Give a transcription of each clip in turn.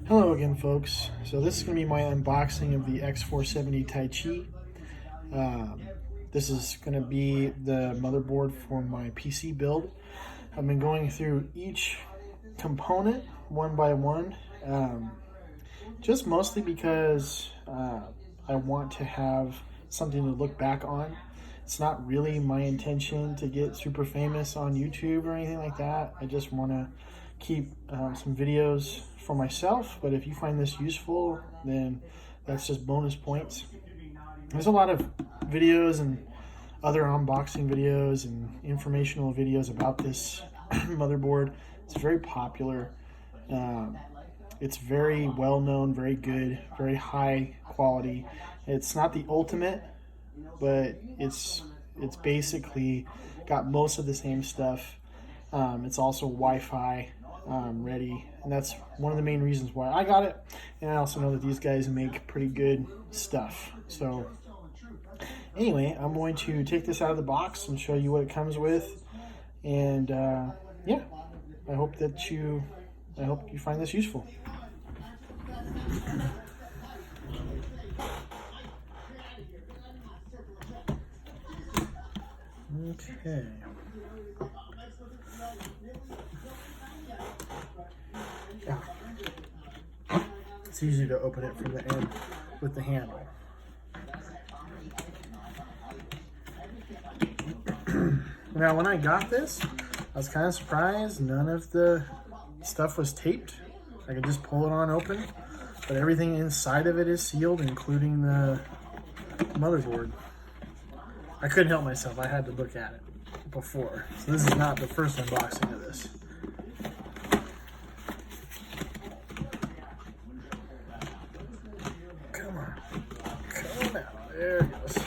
Hello again, folks. So this is going to be my unboxing of the X470 Taichi. This is going to be the motherboard for my PC build. I've been going through each component one by one, just mostly because I want to have something to look back on. It's not really my intention to get super famous on YouTube or anything like that. I just want to keep some videos for myself, but if you find this useful, then that's just bonus points. There's a lot of videos and other unboxing videos and informational videos about this motherboard. It's very popular. It's very well known, very good, very high quality. It's not the ultimate, but it's basically got most of the same stuff. It's also Wi-Fi ready, and that's one of the main reasons why I got it. And I also know that these guys make pretty good stuff. So anyway, I'm going to take this out of the box and show you what it comes with. And yeah, I hope you find this useful. Okay. Yeah. It's easy to open it from the end with the handle. Now, when I got this, I was kind of surprised none of the stuff was taped. I could just pull it on open, but everything inside of it is sealed, including the motherboard. I couldn't help myself. I had to look at it before. So this is not the first unboxing of this. Come on. Come out. There it goes.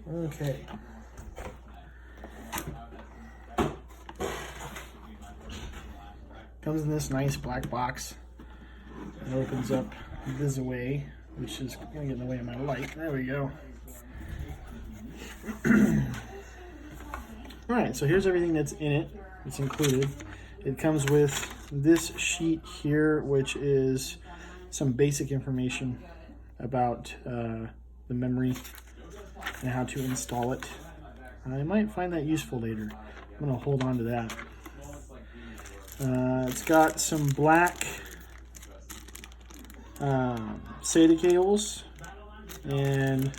Okay. Comes in this nice black box. It opens up this way, which is going to get in the way of my light. There we go. Alright, so here's everything that's in it. It's included. It comes with this sheet here, which is some basic information about the memory and how to install it. I might find that useful later. I'm going to hold on to that. It's got some black SATA cables, and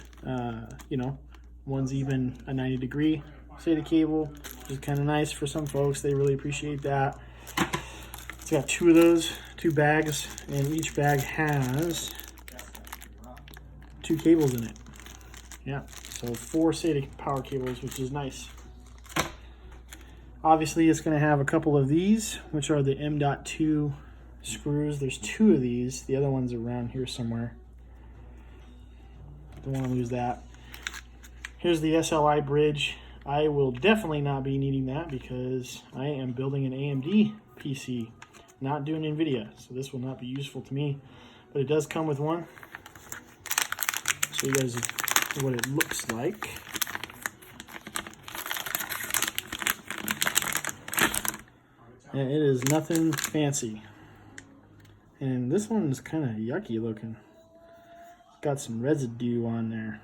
one's even a 90-degree SATA cable, which is kind of nice for some folks. They really appreciate that. It's got two of those, 2 bags, and each bag has 2 cables in it. Yeah, so 4 SATA power cables, which is nice. Obviously, it's going to have a couple of these, which are the M.2 screws. There's 2 of these. The other one's around here somewhere. Don't want to lose that. Here's the SLI bridge. I will definitely not be needing that because I am building an AMD PC, not doing NVIDIA, so this will not be useful to me. But it does come with one. Show you guys what it looks like. And it is nothing fancy. And this one is kind of yucky looking. Got some residue on there.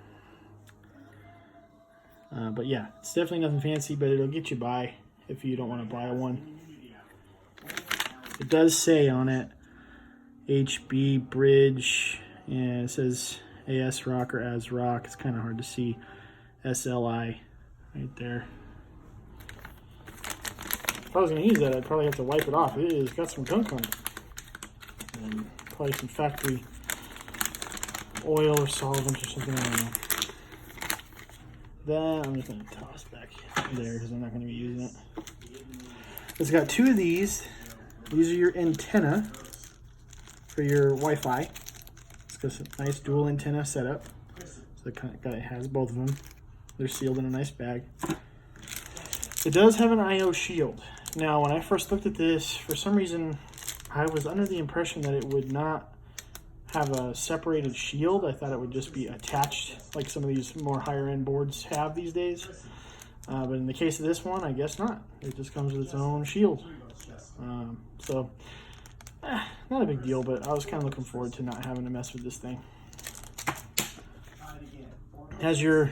But yeah, it's definitely nothing fancy, but it'll get you by if you don't want to buy one. It does say on it HB bridge, and it says ASRock or ASRock. It's kind of hard to see. SLI right there. If I was going to use that, I'd probably have to wipe it off. It's got some gunk on it. And probably some factory oil or solvent or something, I don't know. That I'm just going to toss back there because I'm not going to be using it. It's got 2 of these. These are your antenna for your Wi-Fi. It's got a nice dual antenna setup. So it has both of them. They're sealed in a nice bag. It does have an I/O shield. Now, when I first looked at this, for some reason, I was under the impression that it would not have a separated shield. I thought it would just be attached like some of these more higher end boards have these days. But in the case of this one, I guess not. It just comes with its own shield. So not a big deal, but I was kind of looking forward to not having to mess with this thing. It has your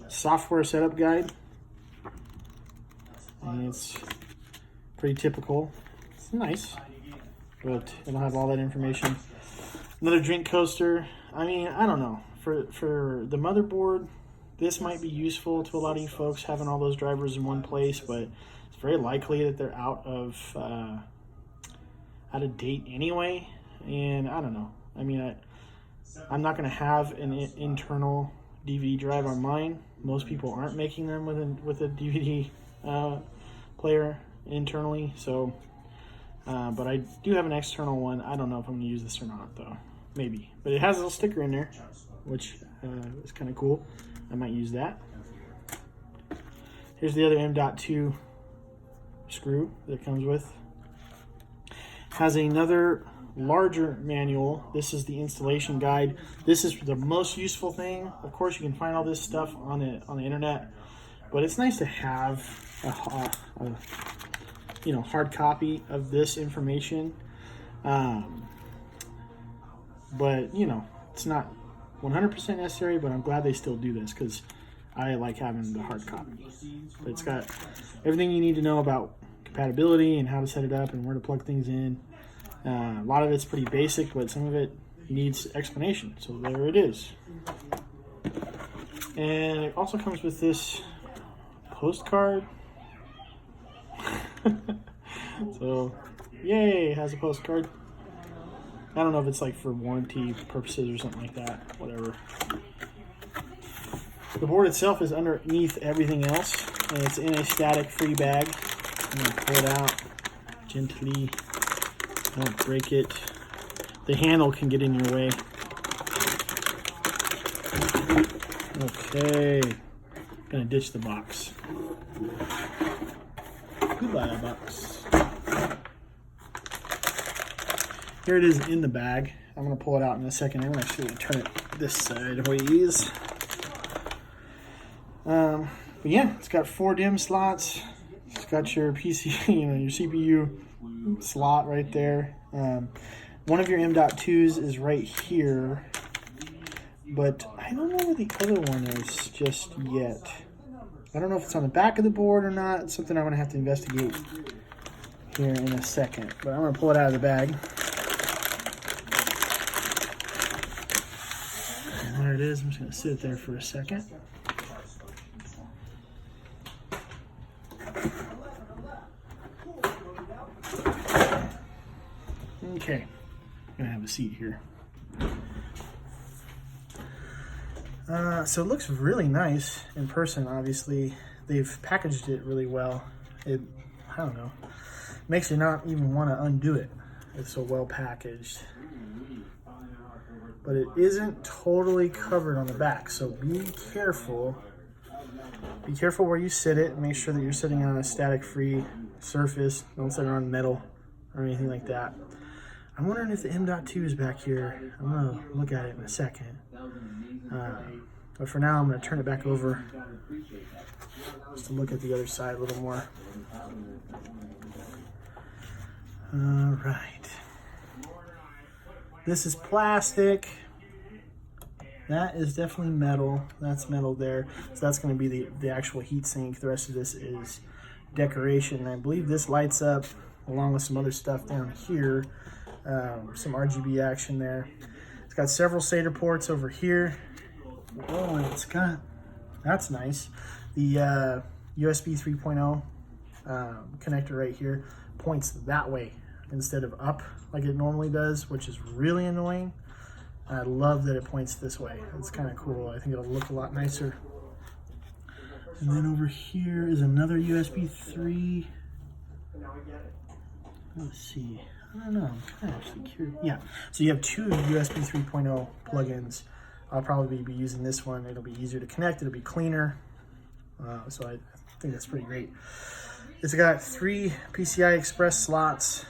software setup guide, and it's pretty typical. It's nice, but it'll have all that information. Another drink coaster. I mean, I don't know. For the motherboard, this might be useful to a lot of you folks, having all those drivers in one place, but it's very likely that they're out of date anyway. And I don't know. I mean, I'm not going to have an internal DVD drive on mine. Most people aren't making them with a DVD player internally. So, but I do have an external one. I don't know if I'm going to use this or not, though. Maybe. But it has a little sticker in there, which is kind of cool. I might use that. Here's the other M.2 screw that it comes with. Has another larger manual. This is the installation guide. This is the most useful thing. Of course, you can find all this stuff on the internet, but it's nice to have a hard copy of this information. But it's not 100% necessary, but I'm glad they still do this because I like having the hard copy. But it's got everything you need to know about compatibility and how to set it up and where to plug things in. A lot of it's pretty basic, but some of it needs explanation. So there it is. And it also comes with this postcard. So, yay, it has a postcard. I don't know if it's like for warranty purposes or something like that. Whatever. The board itself is underneath everything else, and it's in a static-free bag. I'm going to pull it out gently. Don't break it. The handle can get in your way. Okay. Gonna ditch the box. Goodbye, box. Here it is in the bag. I'm gonna pull it out in a second. I'm actually gonna turn it this sideways. But yeah, it's got 4 DIMM slots. It's got your PC, your CPU slot right there. One of your M.2s is right here, but I don't know where the other one is just yet. I don't know if it's on the back of the board or not. It's something I'm gonna have to investigate here in a second, but I'm gonna pull it out of the bag. And there it is. I'm just gonna sit there for a second. Okay, I'm gonna have a seat here. So it looks really nice in person. Obviously, they've packaged it really well. I don't know, makes you not even want to undo it. It's so well packaged. But it isn't totally covered on the back, so be careful. Be careful where you sit it. Make sure that you're sitting on a static-free surface. Don't sit on metal or anything like that. I'm wondering if the M.2 is back here. I'm gonna look at it in a second. But for now, I'm gonna turn it back over just to look at the other side a little more. All right. This is plastic. That is definitely metal. That's metal there. So that's gonna be the actual heat sink. The rest of this is decoration. I believe this lights up along with some other stuff down here. Some RGB action there. It's got several SATA ports over here. Oh, that's nice. The USB 3.0 connector right here points that way instead of up like it normally does, which is really annoying. I love that it points this way. It's kind of cool. I think it'll look a lot nicer. And then over here is another USB 3. Let's see. I don't know. I'm kind of actually curious. Yeah. So you have 2 USB 3.0 plugins. I'll probably be using this one. It'll be easier to connect. It'll be cleaner. So I think that's pretty great. It's got 3 PCI Express slots.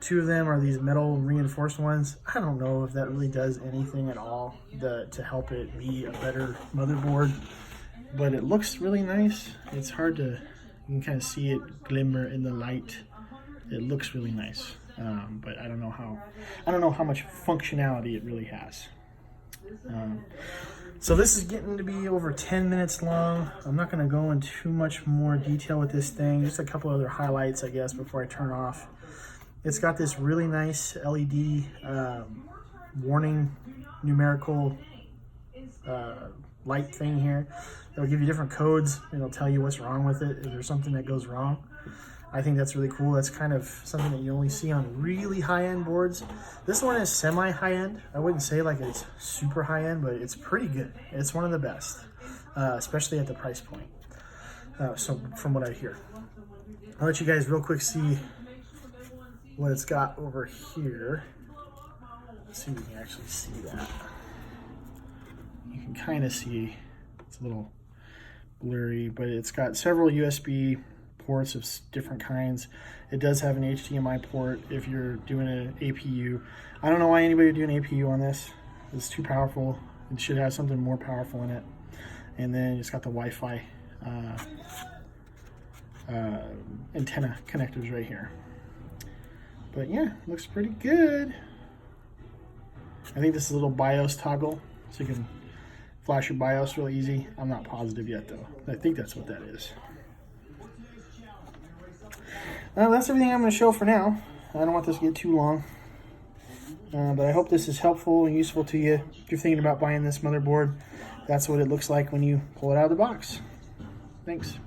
2 of them are these metal reinforced ones. I don't know if that really does anything at all to help it be a better motherboard, but it looks really nice. It's hard to, you can kind of see it glimmer in the light. It looks really nice, but I don't know don't know how much functionality it really has. So this is getting to be over 10 minutes long. I'm not going to go into too much more detail with this thing. Just a couple other highlights, I guess, before I turn off. It's got this really nice LED warning numerical light thing here. It'll give you different codes. It'll tell you what's wrong with it if there's something that goes wrong. I think that's really cool. That's kind of something that you only see on really high-end boards. This one is semi-high-end. I wouldn't say like it's super high-end, but it's pretty good. It's one of the best, especially at the price point. So from what I hear. I'll let you guys real quick see what it's got over here. Let's see if we can actually see that. You can kind of see, it's a little blurry, but it's got several USB ports of different kinds. It does have an HDMI port if you're doing an APU. I don't know why anybody would do an APU on this. It's too powerful. It should have something more powerful in it. And then it's got the Wi-Fi antenna connectors right here. But yeah, looks pretty good. I think this is a little BIOS toggle, so you can flash your BIOS real easy. I'm not positive yet though. I think that's what that is. That's everything I'm going to show for now. I don't want this to get too long. But I hope this is helpful and useful to you. If you're thinking about buying this motherboard, that's what it looks like when you pull it out of the box. Thanks.